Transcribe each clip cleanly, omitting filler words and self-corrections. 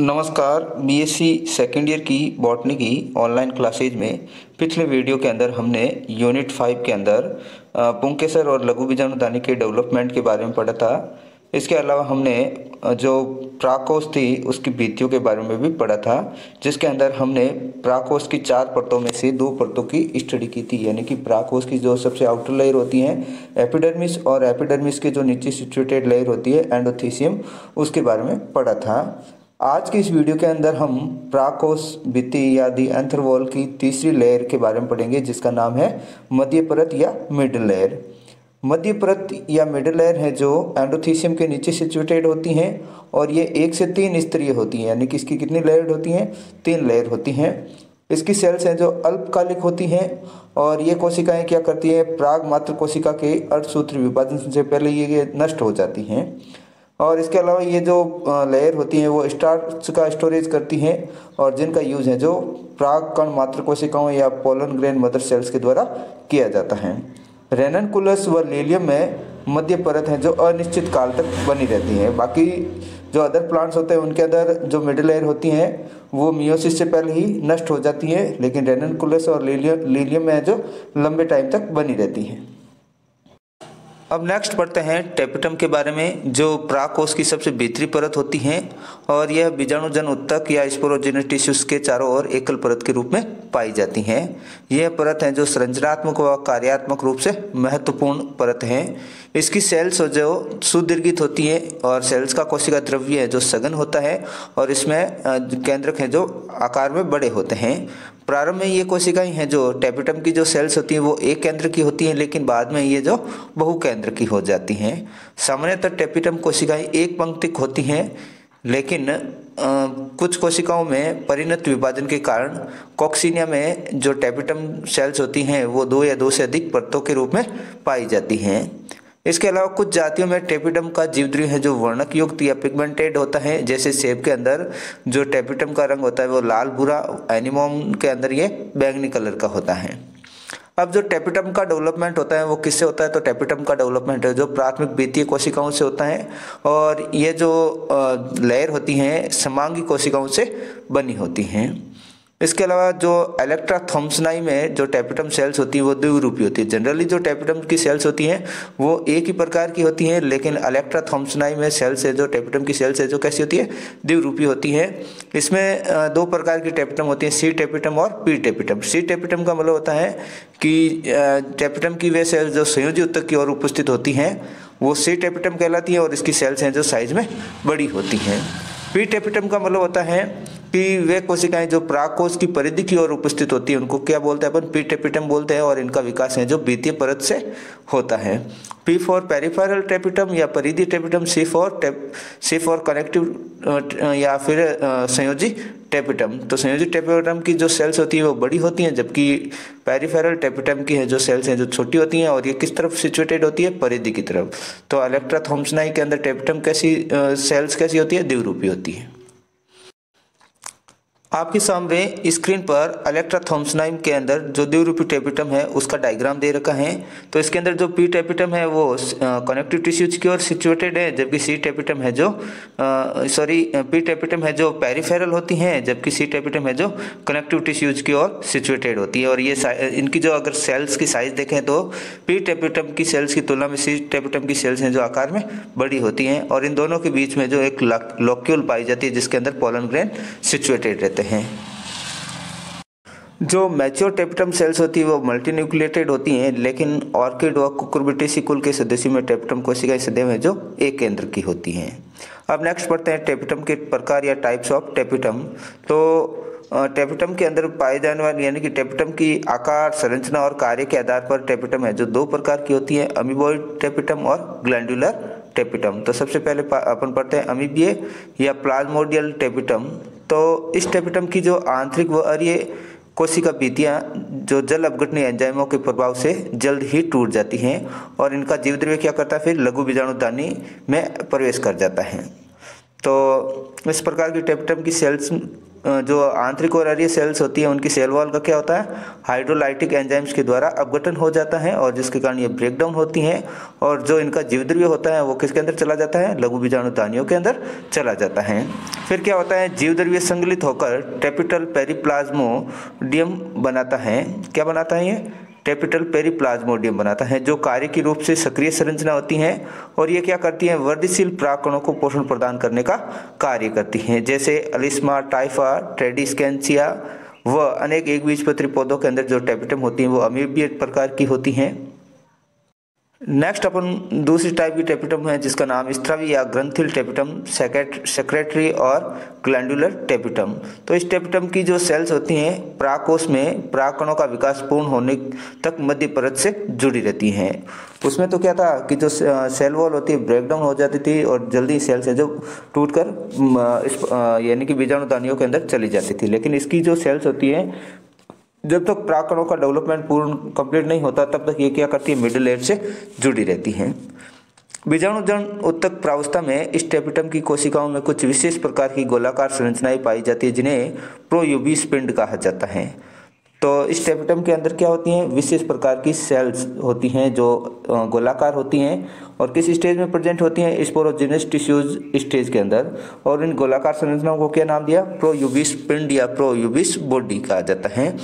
नमस्कार। BSc second year की botany की ऑनलाइन क्लासेज में पिछले वीडियो के अंदर हमने यूनिट 5 के अंदर पुंकेसर और लघु बीजाणुधानी के डेवलपमेंट के बारे में पढ़ा था। इसके अलावा हमने जो प्राकोष थी उसकी भित्तियों के बारे में भी पढ़ा था, जिसके अंदर हमने प्राकोष की 4 परतों में से 2 परतों की स्टडी की थी। यानी कि प्राकोष की जो सबसे आउटर लेयर होती है एपिडर्मिस, और एपिडर्मिस के जो नीचे सिचुएटेड लेयर होती है एंडोथीसियम, उसके बारे में पढ़ा था। आज की इस वीडियो के अंदर हम प्राकोष भित्ति या दी एंथर वॉल की तीसरी लेयर के बारे में पढ़ेंगे, जिसका नाम है मध्य परत या मिडिल लेयर। मध्य परत या मिडिल लेयर है जो एंडोथीसियम के नीचे सिचुएटेड होती हैं और ये 1 से 3 स्तरीय होती हैं। यानी कि इसकी कितनी लेयर होती हैं? 3 लेयर होती हैं। इसकी सेल्स हैं जो अल्पकालिक होती हैं और ये कोशिकाएं क्या करती हैं? प्राग मात्र कोशिका के अर्धसूत्री विभाजन से पहले ये नष्ट हो जाती हैं। और इसके अलावा ये जो लेयर होती हैं वो स्टार्च का स्टोरेज करती हैं और जिनका यूज है जो प्राग कण मात्र कोशिकाओं या पोलन ग्रेन मदर सेल्स के द्वारा किया जाता है। रेननकुलस व लीलियम में मध्य परत है जो अनिश्चित काल तक बनी रहती है। बाकी जो अदर प्लांट्स होते हैं उनके अंदर जो मिडिल लेयर होती हैं वो मियोसिस से पहले ही नष्ट हो जाती है, लेकिन रेननकुलस और लीलियम में जो लंबे टाइम तक बनी रहती है। अब नेक्स्ट पढ़ते हैं टेपिटम के बारे में, जो प्राकोष की सबसे भीतरी परत होती है और यह बीजाणुजन उत्तक या स्पोरोजेनिक टिश्यूज के चारों ओर एकल परत के रूप में पाई जाती हैं। यह परत है जो संरचनात्मक व कार्यात्मक रूप से महत्वपूर्ण परत है। इसकी सेल्स जो सुदीर्घित होती है और सेल्स का कोशिका द्रव्य है जो सघन होता है और इसमें केंद्रक हैं जो आकार में बड़े होते हैं। प्रारंभ में ये कोशिकाएं हैं जो टेपिटम की जो सेल्स होती हैं वो एक केंद्र की होती हैं, लेकिन बाद में ये जो बहु केंद्र की हो जाती हैं। सामान्यतः टेपिटम कोशिकाएं एक पंक्तिक होती हैं, लेकिन कुछ कोशिकाओं में परिणत विभाजन के कारण कॉक्सिनिया में जो टेपिटम सेल्स होती हैं वो 2 या 2 से अधिक परतों के रूप में पाई जाती हैं। इसके अलावा कुछ जातियों में टेपिटम का जीवद्रव्य है जो वर्णक युक्त या पिगमेंटेड होता है। जैसे सेब के अंदर जो टेपिटम का रंग होता है वो लाल भूरा, एनिमोम के अंदर ये बैंगनी कलर का होता है। अब जो टेपिटम का डेवलपमेंट होता है वो किससे होता है? तो टेपिटम का डेवलपमेंट है जो प्राथमिक भित्तीय कोशिकाओं से होता है और ये जो लेयर होती हैं समांगी कोशिकाओं से बनी होती हैं। इसके अलावा जो इलेक्ट्रा थॉम्सनाई में जो टेपिटम सेल्स होती है वो द्विरूपी होती है। जनरली जो टेपिटम की सेल्स होती हैं वो एक ही प्रकार की होती हैं, लेकिन इलेक्ट्रा थॉम्सनाई में सेल्स है जो टेपिटम की सेल्स है जो कैसी होती है? द्विरूपी होती है। इसमें 2 प्रकार की टेपिटम होती है, सी टेपिटम और पी टेपिटम। सी टेपिटम का मतलब होता है कि टेपिटम की वे सेल्स जो संयोजी उत्तक की ओर उपस्थित होती हैं वो सी टेपिटम कहलाती है और इसकी सेल्स हैं जो साइज में बड़ी होती हैं। पी टेपिटम का मतलब होता है कि वे कोशिकाएं जो प्राकोष की परिधि की ओर उपस्थित होती है उनको क्या बोलते हैं? अपन पी टेपिटम बोलते हैं और इनका विकास है जो द्वितीय परत से होता है। पी फॉर पेरिफेरल टेपिटम या परिधि टेपिटम, सी फॉर कनेक्टिव या फिर संयोजी टेपिटम। तो संयोजी टेपिटम की जो सेल्स होती है वो बड़ी होती हैं, जबकि पेरिफेरल टेपिटम की है जो सेल्स हैं जो छोटी होती हैं और ये किस तरफ सिचुएटेड होती है? परिधि की तरफ। तो इलेक्ट्रा थॉम्सनाई के अंदर टेपिटम कैसी सेल्स कैसी होती है? द्विरूपी होती है। आपके सामने स्क्रीन पर इलेक्ट्रा थॉम्सनाई के अंदर जो द्विरूपी टेपिटम है उसका डायग्राम दे रखा है। तो इसके अंदर जो पी टेपिटम है वो कनेक्टिव टिश्यूज की ओर सिचुएटेड है, जबकि सी टेपिटम है जो पी टेपिटम है जो पेरिफेरल होती हैं, जबकि सी टेपिटम है जो कनेक्टिव टिश्यूज की ओर सिचुएटेड होती है। और ये इनकी जो अगर सेल्स की साइज देखें तो पी टेपिटम की सेल्स की तुलना में सी टेपिटम की सेल्स हैं जो आकार में बड़ी होती हैं और इन दोनों के बीच में जो एक लोक्यूल पाई जाती है जिसके अंदर पोलन ग्रेन सिचुएटेड रहते हैं। जो मैच्योर टेपिटम सेल्स होती है वो मल्टीन्यूक्लिएटेड होती हैं, लेकिन ऑर्किड व कुकुरबिटेसी कुल के सदस्यों में टेपिटम कोशिकाएं सदैव हैं जो एक केंद्र की होती हैं। अब नेक्स्ट पढ़ते हैं टेपिटम के प्रकार या टाइप्स ऑफ टेपिटम। तो टेपिटम के अंदर पाए जाने वाले यानी कि टेपिटम की आकार, संरचना और कार्य के आधार पर टेपिटम है जो 2 प्रकार की होती है, अमीबॉइड टेपिटम और ग्लैंडुलर टेपिटम। तो सबसे पहले अपन पढ़ते हैं अमीबीय या प्लाज्मोडियल टेपिटम। तो इस टेपिटम की जो आंतरिक व अरीय कोशिका भित्तियां जो जल अपघटनीय एंजाइमों के प्रभाव से जल्द ही टूट जाती हैं और इनका जीवद्रव्य क्या करता है? फिर लघु बीजाणुधानी में प्रवेश कर जाता है। तो इस प्रकार की टेपिटम की सेल्स जो आंतरिक और अरीय सेल्स होती है उनकी सेल वॉल का क्या होता है, हाइड्रोलाइटिक एंजाइम्स के द्वारा अपघटन हो जाता है और जिसके कारण ये ब्रेक डाउन होती हैं। और जो इनका जीवद्रव्य होता है वो किसके अंदर चला जाता है, लघु बीजाणुधानियों के अंदर चला जाता है। फिर क्या होता है, जीवद्रव्य संगलित होकर टेपिटल पेरिप्लाज्मोडियम बनाता है। क्या बनाता है ये, टेपिटल पेरिप्लाज्मोडियम बनाता है, जो कार्य की रूप से सक्रिय संरचना होती हैं और ये क्या करती हैं, वृद्धिशील परागकणों को पोषण प्रदान करने का कार्य करती हैं। जैसे अलिस्मा, टाइफा, ट्रेडिस्केंसिया व अनेक एकबीजपत्री पौधों के अंदर जो टेपिटम होती हैं वो अमीबीय प्रकार की होती हैं। नेक्स्ट अपन दूसरी टाइप की टेपिटम है जिसका नाम स्त्रावी या ग्रंथिल टेपिटम, सेक्रेटरी और ग्लैंडुलर टेपिटम। तो इस टेपिटम की जो सेल्स होती हैं परागकोश में परागकणों का विकास पूर्ण होने तक मध्य परत से जुड़ी रहती हैं। उसमें तो क्या था कि जो सेल वॉल होती है ब्रेक डाउन हो जाती थी और जल्दी सेल्स है जो टूटकर यानी कि बीजाणुधानियों के अंदर चली जाती थी। लेकिन इसकी जो सेल्स होती है जब तक परागकणों का डेवलपमेंट पूर्ण कंप्लीट नहीं होता तब तक ये क्या करती है, मिडिल एज से जुड़ी रहती हैं। बीजाणुजन उत्तक प्रावस्था में इस टेपिटम की कोशिकाओं में कुछ विशेष प्रकार की गोलाकार संरचनाएं पाई जाती है जिन्हें प्रोयूबिस पिंड कहा जाता है। तो इस टेपिटम के अंदर क्या होती हैं, विशेष प्रकार की सेल्स होती हैं जो गोलाकार होती हैं और किस स्टेज में प्रेजेंट होती हैं, स्पोरोजेनस टिश्यूज स्टेज के अंदर। और इन गोलाकार संरचनाओं को क्या नाम दिया, प्रोयूबिस पिंड या प्रोयूबिस बॉडी कहा जाता है।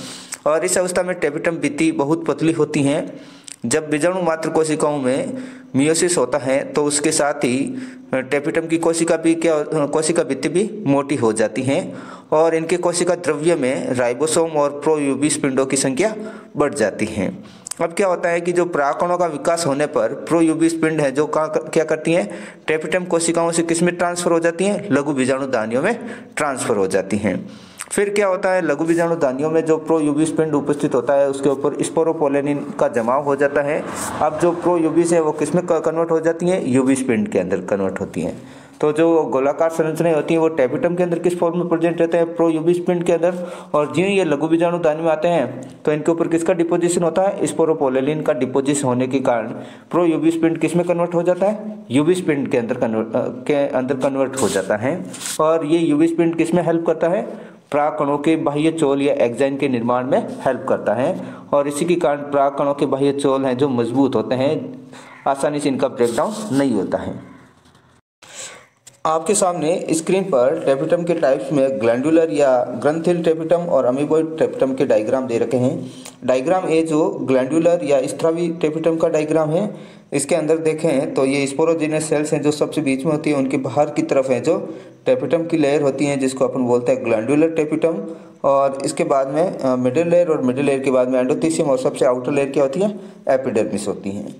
और इस अवस्था में टेपिटम भित्ति बहुत पतली होती हैं। जब बीजाणु मात्र कोशिकाओं में मियोसिस होता है तो उसके साथ ही टेपिटम की कोशिका भित्ति भी मोटी हो जाती हैं और इनके कोशिका द्रव्य में राइबोसोम और प्रोयूबिस पिंडों की संख्या बढ़ जाती है। अब क्या होता है कि जो परागकणों का विकास होने पर प्रोयूबिस पिंड है जो क्या करती हैं, टेपिटम कोशिकाओं से किस में ट्रांसफर हो जाती हैं, लघु बीजाणुधानियों में ट्रांसफर हो जाती हैं। फिर क्या होता है, लघु बीजाणुधानियों में जो प्रोयूबिस पिंड उपस्थित होता है उसके ऊपर स्पोरोपोलेनिन का जमाव हो जाता है। अब जो प्रोयूबिस है वो किस में कन्वर्ट हो जाती हैं, यूबिस पिंड के अंदर कन्वर्ट होती हैं। तो जो गोलाकार संरचनाएं होती हैं वो टेपिटम के अंदर किस फॉर्म में प्रेजेंट रहते हैं, प्रोयूबिस पिंड के अंदर। और जिन ये लघु बीजाणुधानी में आते हैं तो इनके ऊपर किसका डिपोजिशन होता है, स्पोरोपोलेनिन का डिपोजिशन होने के कारण प्रोयूबिस पिंड किस में कन्वर्ट हो जाता है, यूबिस पिंड के अंदर कन्वर्ट हो जाता है। और ये यूबिस पिंड किस में हेल्प करता है, परागकणों के बाह्य चोल या एक्साइन के निर्माण में हेल्प करता है। और इसी के कारण परागकणों के बाह्य चोल हैं जो मजबूत होते हैं, आसानी से इनका ब्रेकडाउन नहीं होता है। आपके सामने स्क्रीन पर टेपिटम के टाइप्स में ग्लैंडुलर या ग्रंथिल टेपिटम और अमीबॉइड टेपिटम के डायग्राम दे रखे हैं। डायग्राम ए जो ग्लैंडुलर या स्त्रावी टेपिटम का डायग्राम है, इसके अंदर देखें तो ये स्पोरोजेनस सेल्स हैं जो सबसे बीच में होती है, उनके बाहर की तरफ है जो टेपिटम की लेयर होती है जिसको अपन बोलते हैं ग्लैंडुलर टेपिटम। और इसके बाद में मिडिल लेयर और मिडिल लेयर के बाद में एंडोथीसियम और सबसे आउटर लेयर क्या होती है, एपिडर्मिस होती हैं।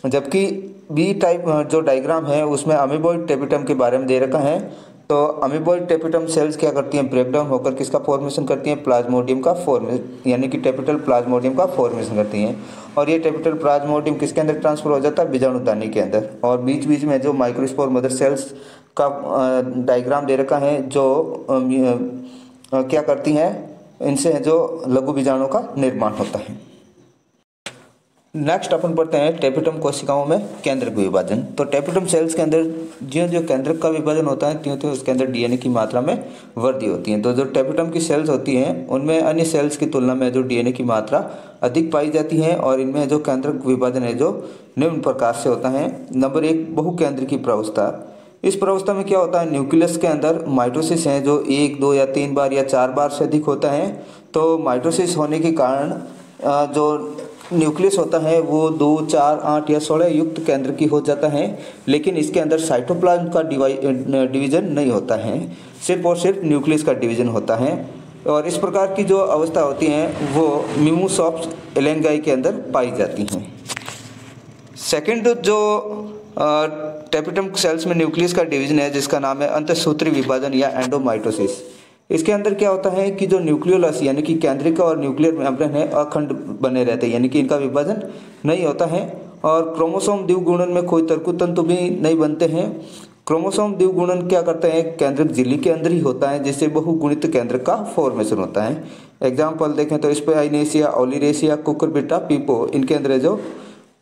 जबकि बी टाइप जो डायग्राम है उसमें अमीबॉइड टेपिटम के बारे में दे रखा है। तो अमीबॉइड टेपिटम सेल्स क्या करती हैं, ब्रेकडाउन होकर किसका फॉर्मेशन करती हैं, प्लाज्मोडियम का फॉर्मेशन यानी कि टेपिटल प्लाज्मोडियम का फॉर्मेशन करती हैं। और ये टेपिटल प्लाज्मोडियम किसके अंदर ट्रांसफर हो जाता है, बीजाणुधानी के अंदर। और बीच बीच में जो माइक्रोस्पोर मदर सेल्स का डायग्राम दे रखा है जो क्या करती हैं, इनसे जो लघु बीजाणु का निर्माण होता है। नेक्स्ट अपन पढ़ते हैं टेपिटम कोशिकाओं में केंद्रक विभाजन। तो टेपिटम सेल्स के अंदर ज्यों ज्यों केंद्रक का विभाजन होता है त्यों त्यों उसके अंदर डीएनए की मात्रा में वृद्धि होती है। तो जो टेपिटम की सेल्स होती हैं उनमें अन्य सेल्स की तुलना में जो डीएनए की मात्रा अधिक पाई जाती है और इनमें जो केंद्रक विभाजन है जो निम्न प्रकार से होता है। नंबर 1, बहुकेंद्रकी प्रावस्था। इस प्रावस्था में क्या होता है, न्यूक्लियस के अंदर माइटोसिस है जो 1, 2 या 3 बार या 4 बार से अधिक होता है। तो माइटोसिस होने के कारण जो न्यूक्लियस होता है वो 2, 4, 8 या 16 युक्त केंद्र की हो जाता है। लेकिन इसके अंदर साइटोप्लाज्म का डिवीजन नहीं होता है, सिर्फ और सिर्फ न्यूक्लियस का डिवीजन होता है। और इस प्रकार की जो अवस्था होती है वो मिमोसॉप्स एलेंगाई के अंदर पाई जाती हैं। सेकंड जो टेपिटम सेल्स में न्यूक्लियस का डिवीजन है जिसका नाम है अंतःसूत्री विभाजन या एंडोमाइटोसिस। इसके अंदर क्या होता है कि जो न्यूक्लियोलस यानी कि केंद्रिका और न्यूक्लियर मेम्ब्रेन है अखंड बने रहते हैं, यानी कि इनका विभाजन नहीं होता है। और क्रोमोसोम द्विगुणन में कोई तंतु भी नहीं बनते हैं। क्रोमोसोम द्विगुणन क्या करते हैं, केंद्रक झिल्ली के अंदर ही होता है जिससे बहुगुणित केंद्रक का फॉर्मेशन होता है। एग्जाम्पल देखें तो स्पाइनेसिया, ओलिरेसिया, कुकुरबिटा, पीपो, इनके अंदर जो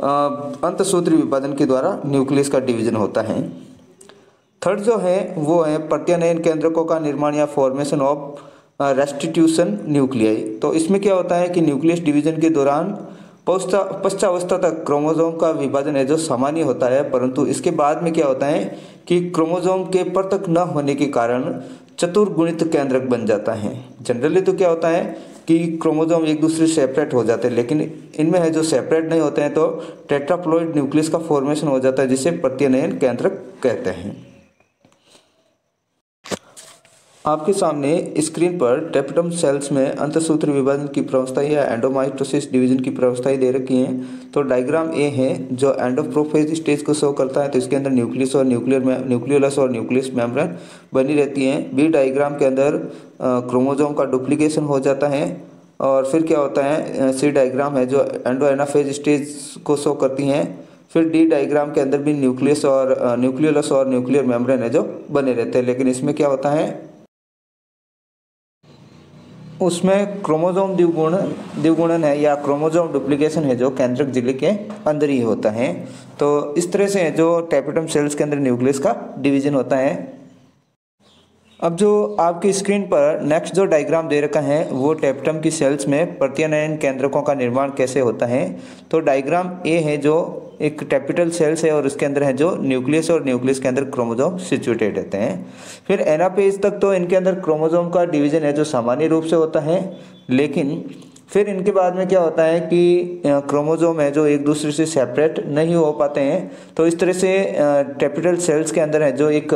अंतःसूत्री विभाजन के द्वारा न्यूक्लियस का डिवीजन होता है। थर्ड जो है वो है प्रत्यानयन केंद्रकों का निर्माण या फॉर्मेशन ऑफ रेस्टिट्यूशन न्यूक्लियाई। तो इसमें क्या होता है कि न्यूक्लियस डिवीजन के दौरान पश्चावस्था तक क्रोमोसोम का विभाजन है जो सामान्य होता है, परंतु इसके बाद में क्या होता है कि क्रोमोसोम के पृथक न होने के कारण चतुर्गुणित केंद्रक बन जाता है। जनरली तो क्या होता है कि क्रोमोसोम एक दूसरे से सेपरेट हो जाते हैं, लेकिन इनमें है जो सेपरेट नहीं होते हैं तो टेट्राप्लॉइड न्यूक्लियस का फॉर्मेशन हो जाता है, जिसे प्रत्यनयन केंद्रक कहते हैं। आपके सामने स्क्रीन पर टेपिटम सेल्स में अंतःसूत्री विभाजन की प्रवस्था या एंडोमाइटोसिस डिवीजन की प्रवस्थाएं दे रखी हैं। तो डायग्राम ए है जो एंडोप्रोफेज स्टेज को शो करता है, तो इसके अंदर न्यूक्लियस और न्यूक्लियोलस और न्यूक्लियस मेम्ब्रेन बनी रहती हैं। बी डायग्राम के अंदर क्रोमोसोम का डुप्लीकेशन हो जाता है। और फिर क्या होता है, सी डायग्राम है जो एंडो एनाफेज स्टेज को शो करती हैं। फिर डी डायग्राम के अंदर भी न्यूक्लियस और न्यूक्लियोलस और न्यूक्लियर मेम्ब्रेन है जो बने रहते हैं, लेकिन इसमें क्या होता है, उसमें क्रोमोसोम द्विगुणन है या क्रोमोसोम डुप्लीकेशन है जो केंद्रक झिल्ली के अंदर ही होता है। तो इस तरह से है जो टेपिटम सेल्स के अंदर न्यूक्लियस का डिवीजन होता है। अब जो आपकी स्क्रीन पर नेक्स्ट जो डायग्राम दे रखा है वो टेपिटम की सेल्स में प्रत्यनयन केंद्रकों का निर्माण कैसे होता है। तो डायग्राम ए है जो एक टेपिटल सेल्स है और उसके अंदर है जो न्यूक्लियस और न्यूक्लियस के अंदर क्रोमोसोम सिचुएटेड रहते हैं। फिर एनापेज तक तो इनके अंदर क्रोमोसोम का डिवीजन है जो सामान्य रूप से होता है, लेकिन फिर इनके बाद में क्या होता है कि क्रोमोसोम है जो एक दूसरे से सेपरेट नहीं हो पाते हैं। तो इस तरह से टेपिटल सेल्स के अंदर है जो एक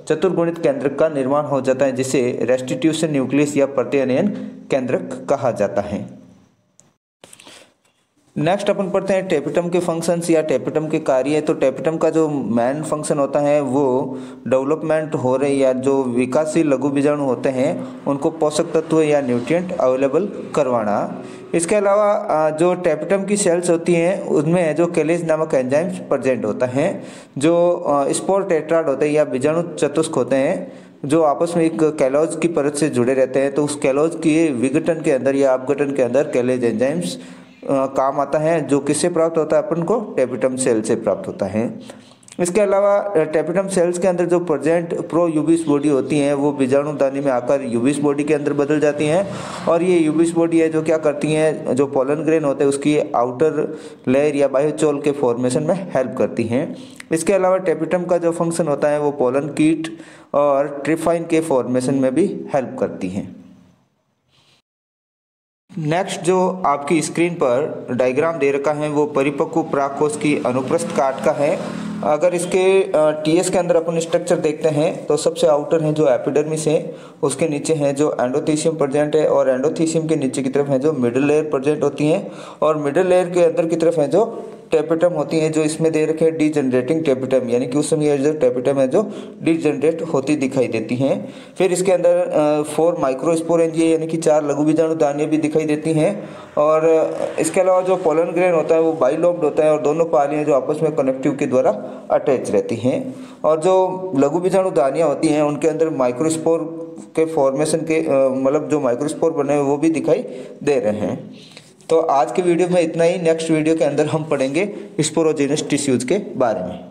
चतुर्गुणित केंद्रक का निर्माण हो जाता है, जिसे रेस्टिट्यूशन न्यूक्लियस या प्रत्यनयन केंद्रक कहा जाता है। नेक्स्ट अपन पढ़ते हैं टेपिटम के फंक्शंस या टेपिटम के कार्य। तो टेपिटम का जो मेन फंक्शन होता है वो डेवलपमेंट हो रही या जो विकासशील लघु बीजाणु होते हैं उनको पोषक तत्व या न्यूट्रिएंट अवेलेबल करवाना। इसके अलावा जो टेपिटम की सेल्स होती हैं उनमें जो कैलेज नामक एंजाइम्स प्रेजेंट होता है, जो स्पोर टेट्राड होते हैं या बीजाणु चतुष्क होते हैं जो आपस में एक कैलोज की परत से जुड़े रहते हैं। तो उस कैलोज के विघटन के अंदर या अपघटन के अंदर कैलेज एंजाइम्स काम आता है, जो किससे प्राप्त होता है, अपन को टेपिटम सेल से प्राप्त होता है। इसके अलावा टेपिटम सेल्स के अंदर जो प्रेजेंट प्रो यूबिस बॉडी होती हैं वो बीजाणु दानी में आकर यूबिस बॉडी के अंदर बदल जाती हैं, और ये यूबिस बॉडी है जो क्या करती हैं, जो पोलन ग्रेन होते हैं उसकी आउटर लेयर या बाह्यचोल के फॉर्मेशन में हेल्प करती हैं। इसके अलावा टेपिटम का जो फंक्शन होता है वो पोलन कीट और ट्रिफाइन के फॉर्मेशन में भी हेल्प करती हैं। नेक्स्ट जो आपकी स्क्रीन पर डायग्राम दे रखा है वो परिपक्व परागकोश की अनुप्रस्थ काट का है। अगर इसके टीएस के अंदर अपन स्ट्रक्चर देखते हैं तो सबसे आउटर है जो एपिडर्मिस है, उसके नीचे है जो एंडोथीसियम प्रेजेंट है, और एंडोथीसियम के नीचे की तरफ है जो मिडिल लेयर प्रेजेंट होती है, और मिडिल लेयर के अंदर की तरफ है जो टेपिटम होती है, जो इसमें दे रखे डीजनरेटिंग टेपिटम, यानी कि उस समय जो टेपिटम है जो डीजनरेट होती दिखाई देती हैं। फिर इसके अंदर 4 माइक्रोस्पोरेंजिया यानी कि 4 लघु बीजाणु दानियां भी दिखाई देती हैं, और इसके अलावा जो पोलन ग्रेन होता है वो बाइलोब्ड होता है और दोनों पालियां जो आपस में कनेक्टिव के द्वारा अटैच रहती हैं, और जो लघु बीजाणु दानियां होती हैं उनके अंदर माइक्रोस्पोर के फॉर्मेशन के मतलब जो माइक्रोस्पोर बने हुए वो भी दिखाई दे रहे हैं। तो आज के वीडियो में इतना ही। नेक्स्ट वीडियो के अंदर हम पढ़ेंगे स्पोरोजेनस टिश्यूज के बारे में।